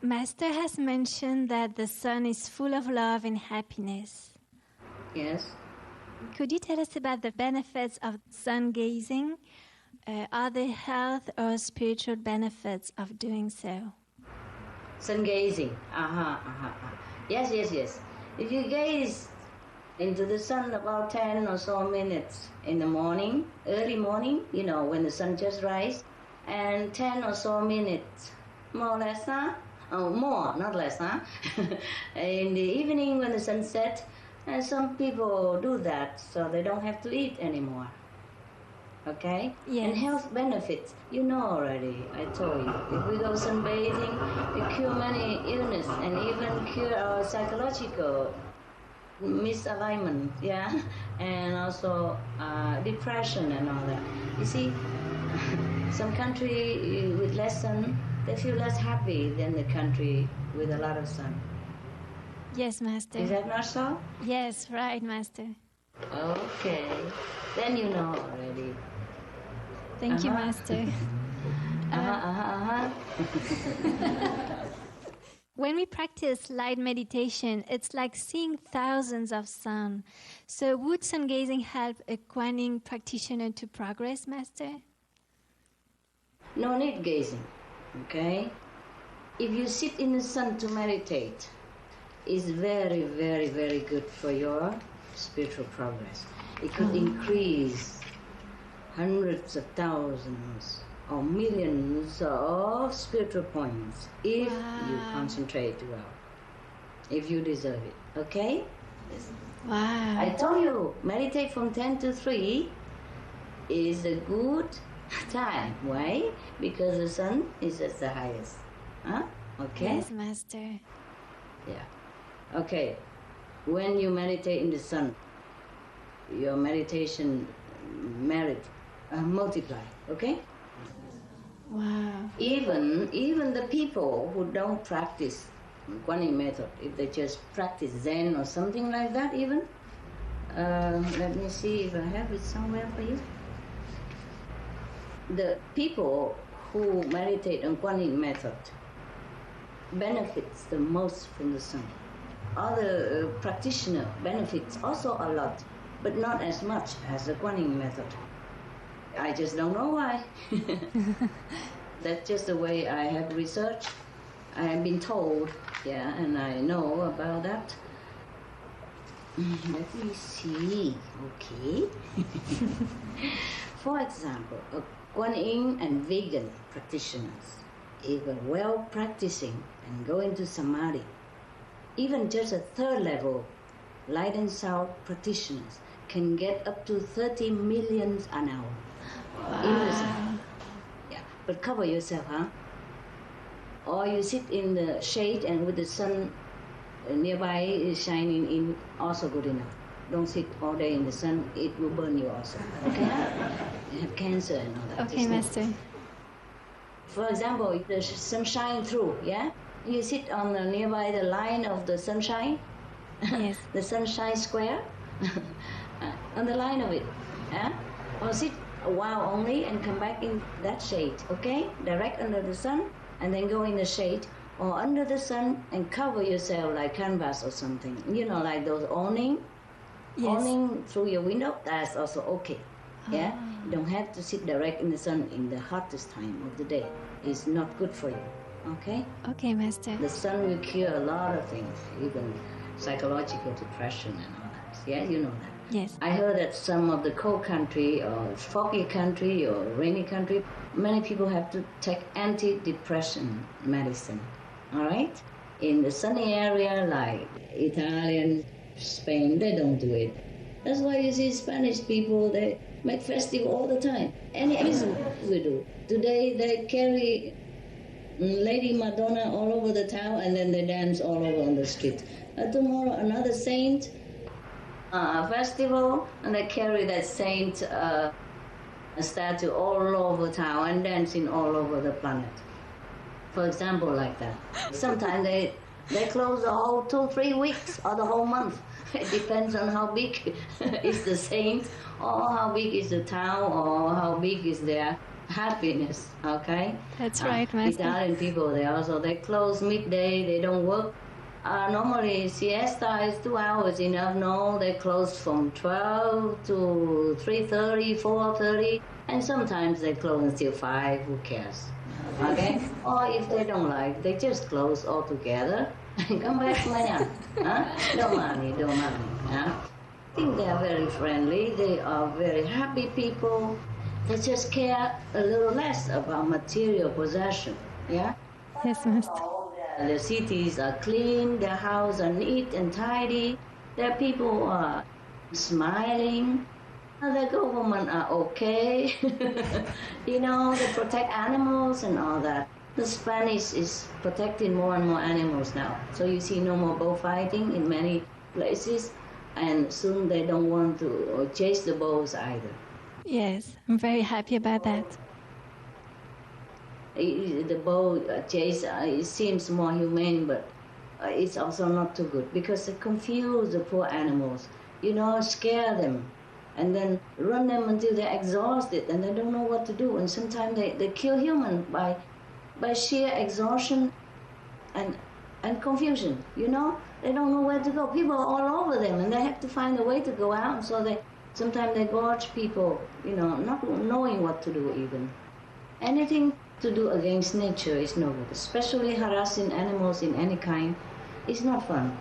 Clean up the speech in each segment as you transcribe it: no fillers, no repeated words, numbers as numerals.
Master has mentioned that the sun is full of love and happiness. Yes. Could you tell us about the benefits of sun gazing? Are there health or spiritual benefits of doing so? Sun gazing. Yes. If you gaze into the sun about 10 or so minutes in the morning, early morning, when the sun just rises, and 10 or so minutes, more or less, more, not less, in the evening when the sun sets, and some people do that so they don't have to eat anymore. Okay? Yes. And health benefits, already, I told you. If we go sunbathing, we cure many illness and even cure our psychological misalignment, and also depression and all that. You see, some country with less sun, they feel less happy than the country with a lot of sun. Yes, Master. Is that not so? Yes, right, Master. Okay, then you know already. Thank you, Master. When we practice light meditation, it's like seeing thousands of sun. So would sun gazing help a Kuan Yin practitioner to progress, Master? No need gazing, okay? If you sit in the sun to meditate, it's very, very, very good for your spiritual progress. It could increase hundreds of thousands or millions of spiritual points if you concentrate well, if you deserve it, okay? Wow. I told you, meditate from 10 to 3 is a good time. Why? Because the sun is at the highest. Okay? Yes, Master. Yeah. Okay. When you meditate in the sun, your meditation merit multiply, okay? Wow. Even the people who don't practice Kuan Yin method, if they just practice Zen or something like that even, let me see if I have it somewhere for you. The people who meditate on Kuan Yin method benefits the most from the sun. Other practitioner benefits also a lot, but not as much as the Kuan Yin method. I just don't know why. That's just the way I have researched. I have been told, and I know about that. Let me see, okay. For example, a Kuan Yin and vegan practitioners, if are well practicing and go into samadhi, even just a third level light and sound practitioners can get up to 30 million an hour. In the sun. Yeah, but cover yourself, Or you sit in the shade and with the sun nearby is shining in, also good enough. Don't sit all day in the sun, it will burn you also, okay? You have cancer and all that. Okay, Master. For example, if the sun shines through, you sit on the nearby the line of the sunshine, Yes. the sunshine square, on the line of it, or sit a while only and come back in that shade, okay? Direct under the sun and then go in the shade or under the sun and cover yourself like canvas or something. Like those awning through your window, that's also okay. Yeah? You don't have to sit direct in the sun in the hottest time of the day. It's not good for you, okay? Okay, Master. The sun will cure a lot of things, even psychological depression and all that. Yeah, you know that. Yes. I heard that some of the cold country or foggy country or rainy country, many people have to take anti-depression medicine, all right? In the sunny area like Italian, Spain, they don't do it. That's why you see Spanish people, they make festival all the time. Any reason we do. Today they carry Lady Madonna all over the town and then they dance all over on the street. Tomorrow another saint, festival, and they carry that saint statue all over town and dancing all over the planet. For example, like that. Sometimes they close the whole 2-3 weeks or the whole month. It depends on how big is the saint or how big is the town or how big is their happiness, okay? That's right, Master. Italian people, they close midday, they don't work. Normally, siesta is 2 hours enough. No, they close from 12 to 3:30, 4:30, and sometimes they close until 5, who cares? Okay? Or if they don't like, they just close altogether and come back mañana. Huh? No money. Huh? I think they are very friendly, they are very happy people. They just care a little less about material possession. Yeah? Yes, Master. The cities are clean, their houses are neat and tidy, their people are smiling, the government are okay. They protect animals and all that. The Spanish is protecting more and more animals now. So you see no more bullfighting in many places, and soon they don't want to chase the bulls either. Yes, I'm very happy about that. The bull chase, it seems more humane, but it's also not too good because they confuse the poor animals, scare them, and then run them until they're exhausted and they don't know what to do. And sometimes they kill humans by sheer exhaustion and confusion, They don't know where to go. People are all over them and they have to find a way to go out, so sometimes they gorge people, not knowing what to do even. Anything to do against nature is no good, especially harassing animals in any kind is not fun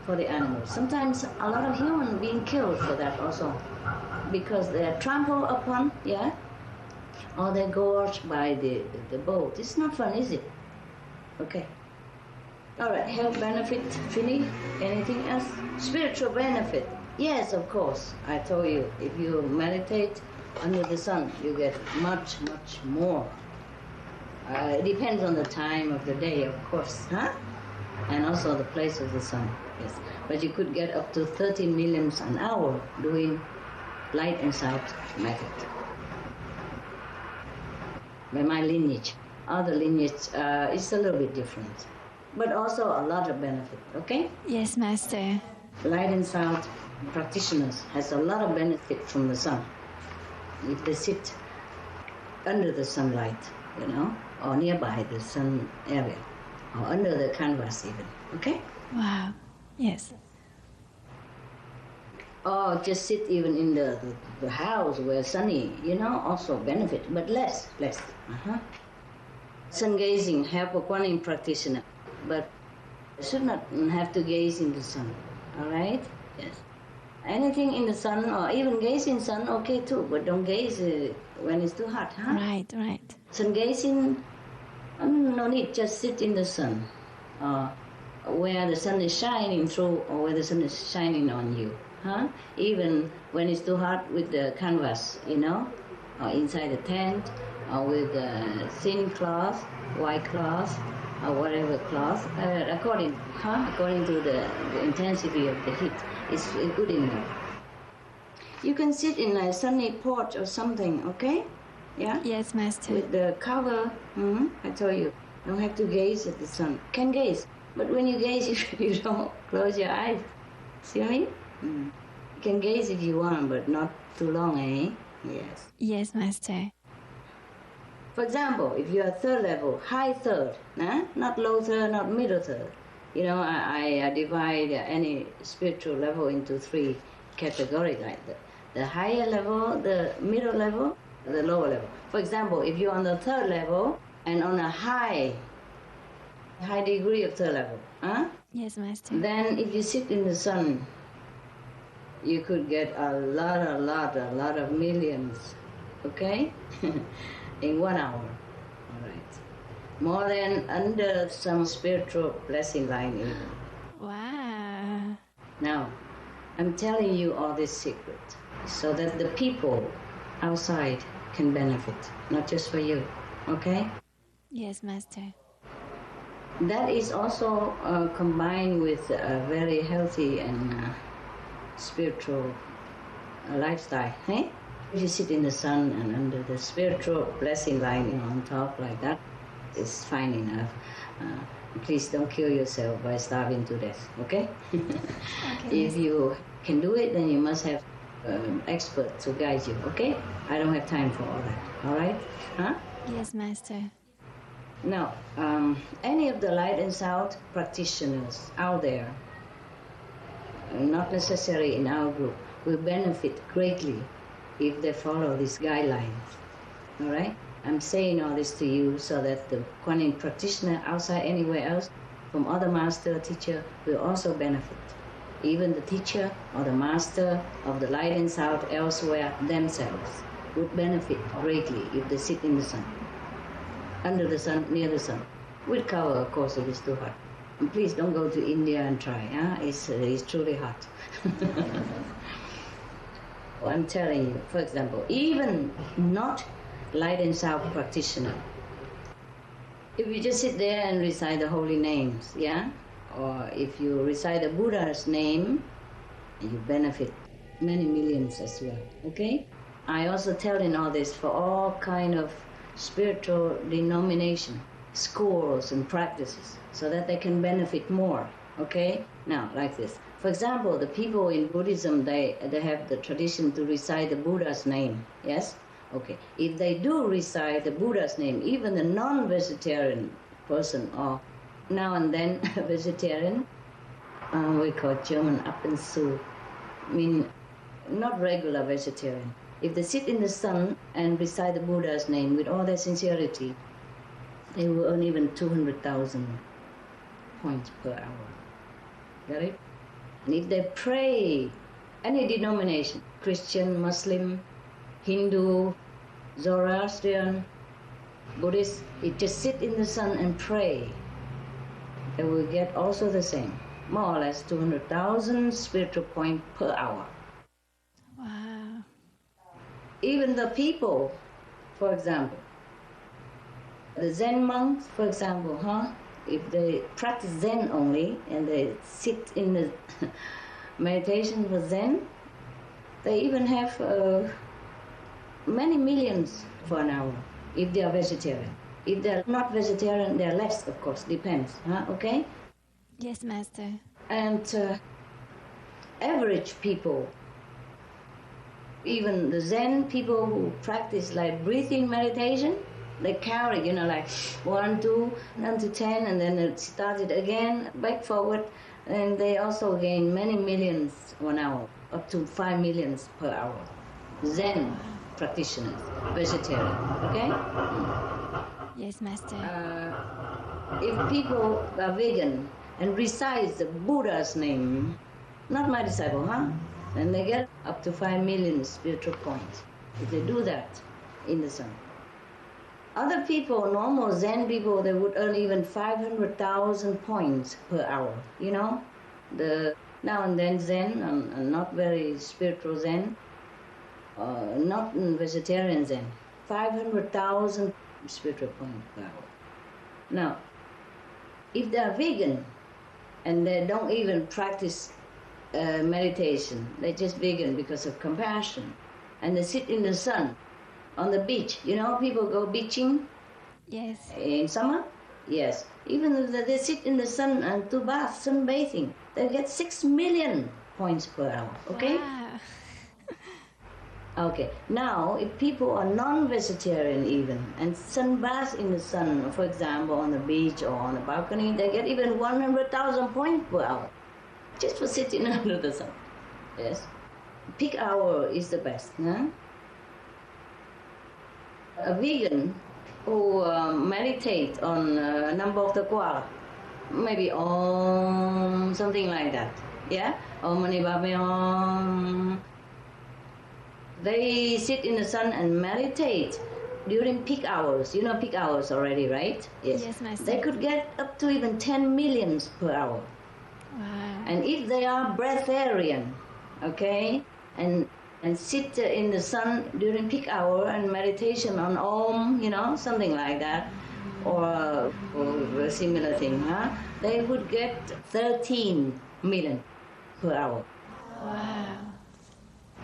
for the animals. Sometimes a lot of humans being killed for that also, because they're trampled upon, or they're gorged by the boat. It's not fun, is it? Okay. All right, health benefit, Finny? Anything else? Spiritual benefit. Yes, of course. I told you, if you meditate under the sun, you get much, much more. It depends on the time of the day, of course, and also the place of the sun. Yes, but you could get up to 13 millions an hour doing light and sound method. By my lineage, other lineage is a little bit different, but also a lot of benefit. Okay? Yes, Master. Light and sound practitioners has a lot of benefit from the sun. If they sit under the sunlight, or nearby the sun area, or under the canvas even, okay? Wow, yes. Or just sit even in the house where sunny, also benefit, but less. Sun gazing help a Kuan practitioner, but should not have to gaze in the sun, all right? Yes. Anything in the sun or even gaze in sun, okay too, but don't gaze when it's too hot, Right. Sun gazing, no need, just sit in the sun, where the sun is shining through or where the sun is shining on you, Even when it's too hot with the canvas, or inside the tent, or with a thin cloth, white cloth, or whatever cloth, according to the intensity of the heat, it's good enough. You can sit in a sunny porch or something, okay? Yeah? Yes, Master. With the cover, I told you, don't have to gaze at the sun. Can gaze, but when you gaze, you don't close your eyes. See what I mean? You can gaze if you want, but not too long, eh? Yes. Yes, Master. For example, if you're third level, high third, not low third, not middle third. I divide any spiritual level into 3 categories like that. The higher level, the middle level, the lower level. For example, if you're on the third level and on a high degree of third level, Yes, Master. then if you sit in the sun, you could get a lot of millions, okay? In 1 hour, all right. More than under some spiritual blessing line even. Wow. Now, I'm telling you all this secret so that the people outside can benefit, not just for you, okay? Yes, Master. That is also combined with a very healthy and spiritual lifestyle, eh? If you sit in the sun and under the spiritual blessing line on top like that, it's fine enough. Please don't kill yourself by starving to death, okay? Okay. If you can do it, then you must have expert to guide you, okay? I don't have time for all that, all right? Huh? Yes, Master. Now, any of the light and sound practitioners out there, not necessarily in our group, will benefit greatly if they follow these guidelines, all right? I'm saying all this to you so that the Kuan Yin practitioner outside anywhere else, from other master or teacher, will also benefit. Even the teacher or the master of the light and sound elsewhere themselves would benefit greatly if they sit in the sun, under the sun, near the sun. With cover, of course, if it's too hot. And please don't go to India and try, huh? It's truly hot. Well, I'm telling you, for example, even not light and sound practitioner, if you just sit there and recite the holy names, yeah? Or if you recite the Buddha's name, you benefit many millions as well, okay? I also tell in all this for all kind of spiritual denomination, schools and practices, so that they can benefit more, okay? Now, like this. For example, the people in Buddhism, they have the tradition to recite the Buddha's name, yes? Okay. If they do recite the Buddha's name, even the non-vegetarian person or now and then vegetarian, we call German ab und zu, mean not regular vegetarian. If they sit in the sun and recite the Buddha's name with all their sincerity, they will earn even 200,000 points per hour. Got it? And if they pray, any denomination, Christian, Muslim, Hindu, Zoroastrian, Buddhist, if just sit in the sun and pray, they will get also the same, more or less 200,000 spiritual points per hour. Wow. Even the people, for example, the Zen monks, for example, if they practice Zen only and they sit in the meditation for Zen, they even have many millions for an hour if they are vegetarian. If they're not vegetarian, they're less, of course, depends, okay? Yes, Master. And average people, even the Zen people who practice like breathing meditation, they carry, like 1, 2, down to 10, and then it started again, back forward, and they also gain many millions 1 hour, up to 5 millions per hour. Zen practitioners, vegetarian, okay? Yes, Master. If people are vegan and recite the Buddha's name, not my disciple, then they get up to 5 million spiritual points if they do that in the sun. Other people, normal Zen people, they would earn even 500,000 points per hour, The now and then Zen, and not very spiritual Zen, not vegetarian Zen, 500,000 spiritual points per hour. Now, if they are vegan and they don't even practice meditation, they're just vegan because of compassion, and they sit in the sun on the beach. People go beaching. Yes. In summer. Yes. Even if they sit in the sun and do bath, sunbathing, they get 6 million points per hour. Okay. Wow. Okay. Now, if people are non-vegetarian even and sunbath in the sun, for example, on the beach or on the balcony, they get even 100,000 points per hour just for sitting under the sun. Yes. Peak hour is the best. A vegan who meditate on number of the koala, maybe Om, something like that. Yeah? Om Mani Padme Om. They sit in the sun and meditate during peak hours. You know peak hours already, right? Yes, Master. They could get up to even 10 millions per hour. Wow. And if they are breatharian, okay, and sit in the sun during peak hour and meditation on Om, something like that, or a similar thing, they would get 13 million per hour. Wow.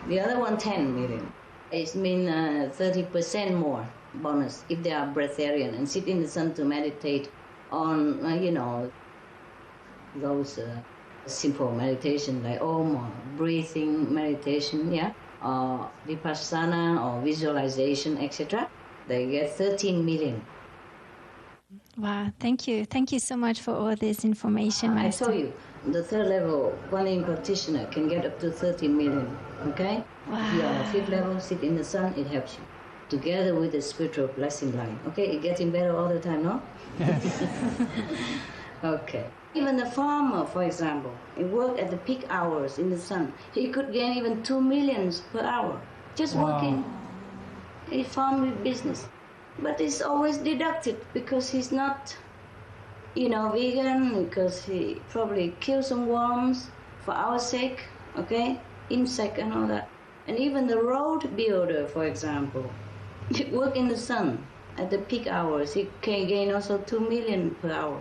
The other one, 10 million. It means 30% more bonus if they are breatharian and sit in the sun to meditate on, those simple meditation like Om or breathing meditation, yeah? or vipassana or visualization, etc., they get 13 million. Wow, thank you. Thank you so much for all this information, Master. I told you, the third level Kuan Yin practitioner can get up to 13 million, okay? Wow. If you are on fifth level, sit in the sun, it helps you. Together with the spiritual blessing line. Okay, it's getting better all the time, no? Okay. Even the farmer, for example, he worked at the peak hours in the sun. He could gain even 2 millions per hour. Just working. He farm business. But it's always deducted because he's not, vegan, because he probably kills some worms for our sake, okay? Insect and all that. And even the road builder, for example, he work in the sun at the peak hours. He can gain also 2 million per hour.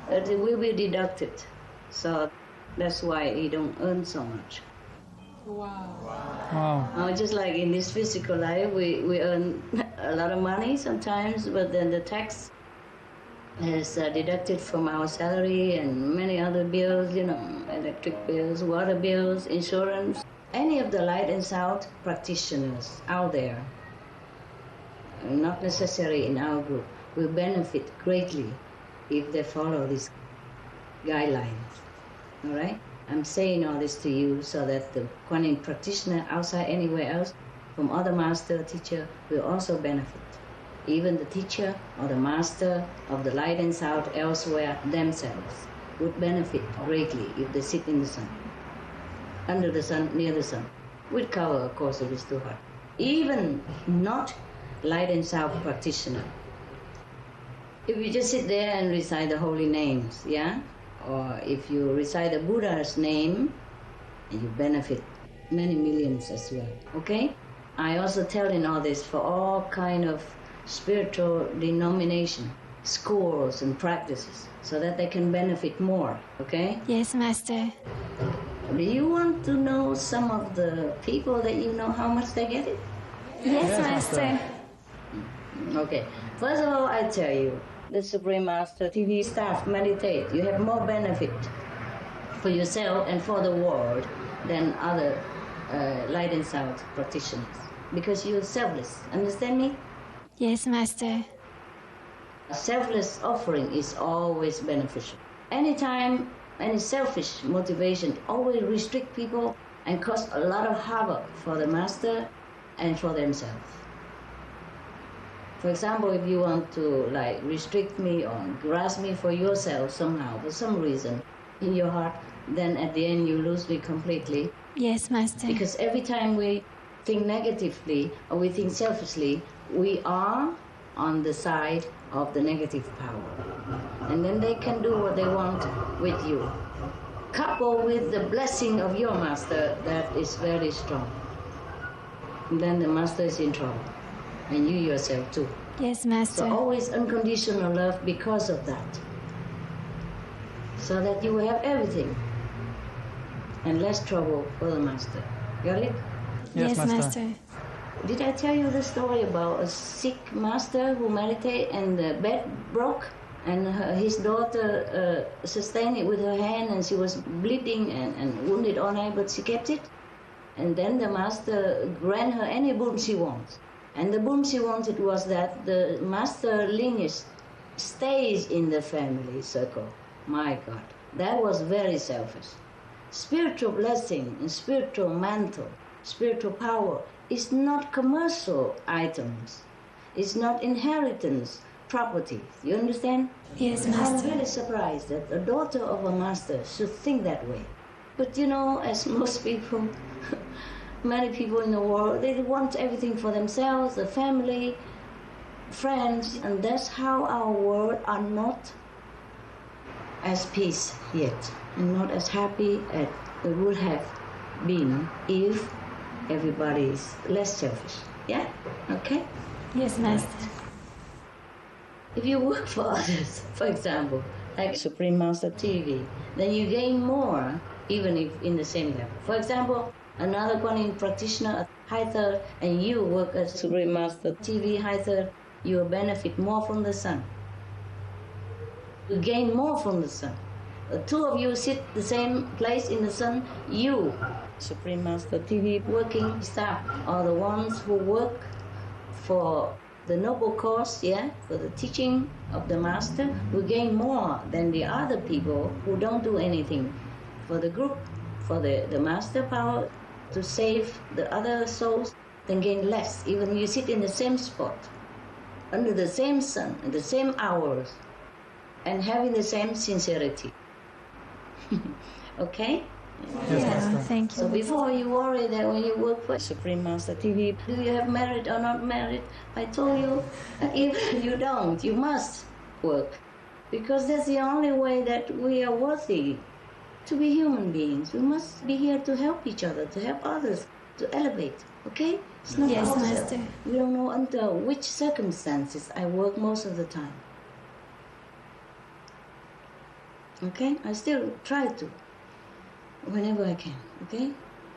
But it will be deducted. So that's why he don't earn so much. Wow. Just like in this physical life, we earn a lot of money sometimes, but then the tax is deducted from our salary and many other bills, electric bills, water bills, insurance. Any of the light and sound practitioners out there, not necessarily in our group, will benefit greatly if they follow these guidelines. All right? I'm saying all this to you so that the Kuan Yin practitioner outside anywhere else, from other master, teacher, will also benefit. Even the teacher or the master of the light and sound elsewhere themselves would benefit greatly if they sit in the sun, under the sun, near the sun, with cover, of course, if it's too hot. Even not light and sound practitioner. If you just sit there and recite the holy names, yeah? Or if you recite the Buddha's name, you benefit many millions as well, okay? I also tell in all this for all kind of spiritual denomination, schools and practices, so that they can benefit more, okay? Yes, Master. Do you want to know some of the people that you know how much they get it? Yes, Master. Okay, first of all, I tell you, the Supreme Master TV staff meditate. You have more benefit for yourself and for the world than other light and sound practitioners, because you're selfless. Understand me? Yes, Master. Selfless offering is always beneficial. Anytime any selfish motivation always restrict people and cause a lot of havoc for the Master and for themselves. For example, if you want to restrict me or grasp me for yourself somehow, for some reason in your heart, then at the end you lose me completely. Yes, Master. Because every time we think negatively or we think selfishly, we are on the side of the negative power. And then they can do what they want with you. Coupled with the blessing of your Master, that is very strong. And then the Master is in trouble. And you yourself too. Yes, Master. So always unconditional love because of that. So that you will have everything. And less trouble for the Master. Got it? Yes, Master. Did I tell you the story about a sick master who meditated and the bed broke? And his daughter sustained it with her hand and she was bleeding and wounded on her, but she kept it. And then the Master granted her any boon she wants. And the boon she wanted was that the Master lineage stays in the family circle. My God, that was very selfish. Spiritual blessing and spiritual mantle, spiritual power is not commercial items. It's not inheritance property. You understand? Yes, Master. I'm really surprised that a daughter of a Master should think that way. But as most people, many people in the world, they want everything for themselves, the family, friends, and that's how our world are not as peace yet, and not as happy as it would have been if everybody is less selfish. Yeah? Okay? Yes, Master. If you work for others, for example, like Supreme Master TV, then you gain more, even if in the same level. For example, another Kuan Yin practitioner at high third, and you work as Supreme Master TV high third, you will benefit more from the sun. You gain more from the sun. The two of you sit the same place in the sun, you, Supreme Master TV working staff, are the ones who work for the noble cause, for the teaching of the Master, will gain more than the other people who don't do anything for the group, for the Master power to save the other souls, then gain less. Even you sit in the same spot, under the same sun, in the same hours, and having the same sincerity. Okay? Yes, thank you. So before you worry that when you work for Supreme Master TV, do you have merit or not merit? I told you, if you don't, you must work. Because that's the only way that we are worthy to be human beings. We must be here to help each other, to help others, to elevate. Okay? It's not Yes, ourselves. Master. We don't know under which circumstances I work most of the time. Okay? I still try to, whenever I can. Okay?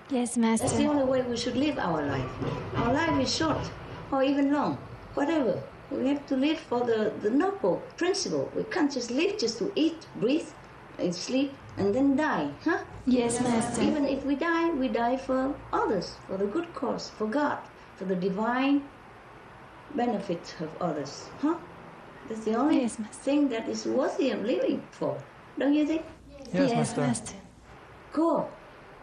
Yes, Master. That's the only way we should live our life. Our life is short or even long, whatever. We have to live for the noble principle. We can't just live just to eat, breathe, and sleep, and then die, huh? Yes, Master. Even if we die for others, for the good cause, for God, for the divine benefit of others, huh? That's the only thing that is worthy of living for, don't you think? Yes, Master. Cool.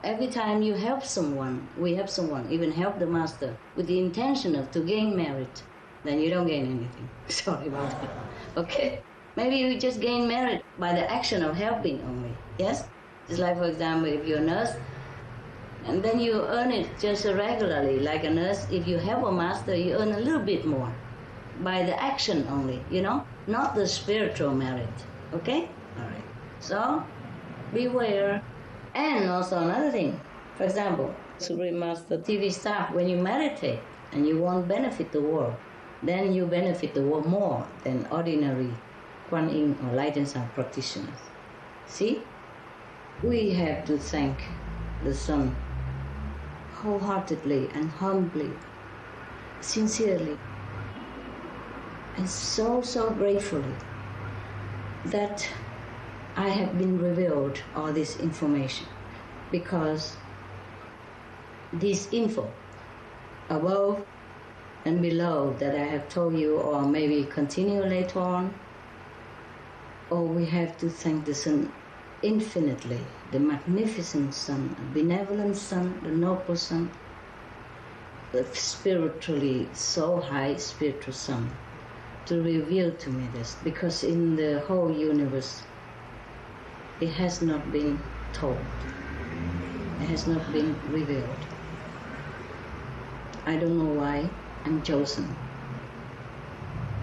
Every time you help someone, we help someone, even help the Master, with the intention of to gain merit, then you don't gain anything. Sorry about that. Okay? Maybe you just gain merit by the action of helping only. Yes? Just like, for example, if you're a nurse, and then you earn it just regularly. Like a nurse, if you help a Master, you earn a little bit more by the action only, not the spiritual merit. Okay? All right. So, beware. And also another thing, for example, Supreme Master TV staff, when you meditate and you want to benefit the world, then you benefit the world more than ordinary Kuan Yin or Light and Sound practitioners. See? We have to thank the Sun wholeheartedly and humbly, sincerely, and so gratefully that I have been revealed all this information, because this info above and below that I have told you, or maybe continue later on, we have to thank the Sun infinitely, the magnificent Sun, the benevolent Sun, the noble Sun, the spiritually so high spiritual Sun, to reveal to me this, because in the whole universe it has not been told. It has not been revealed. I don't know why I'm chosen.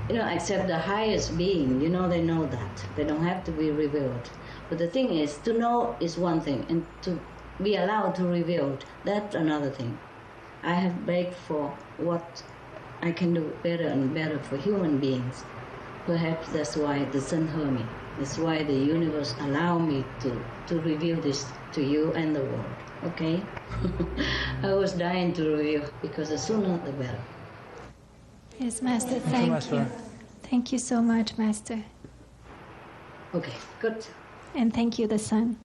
Except the highest being, they know that. They don't have to be revealed. But the thing is, to know is one thing, and to be allowed to reveal, that's another thing. I have begged for what I can do better and better for human beings. Perhaps that's why the Sun heard me. That's why the universe allowed me to reveal this to you and the world, okay? I was dying to reveal, because the sooner the better. Yes, Master, thank you. Thank you so much, Master. Okay, good. And thank you, the Sun.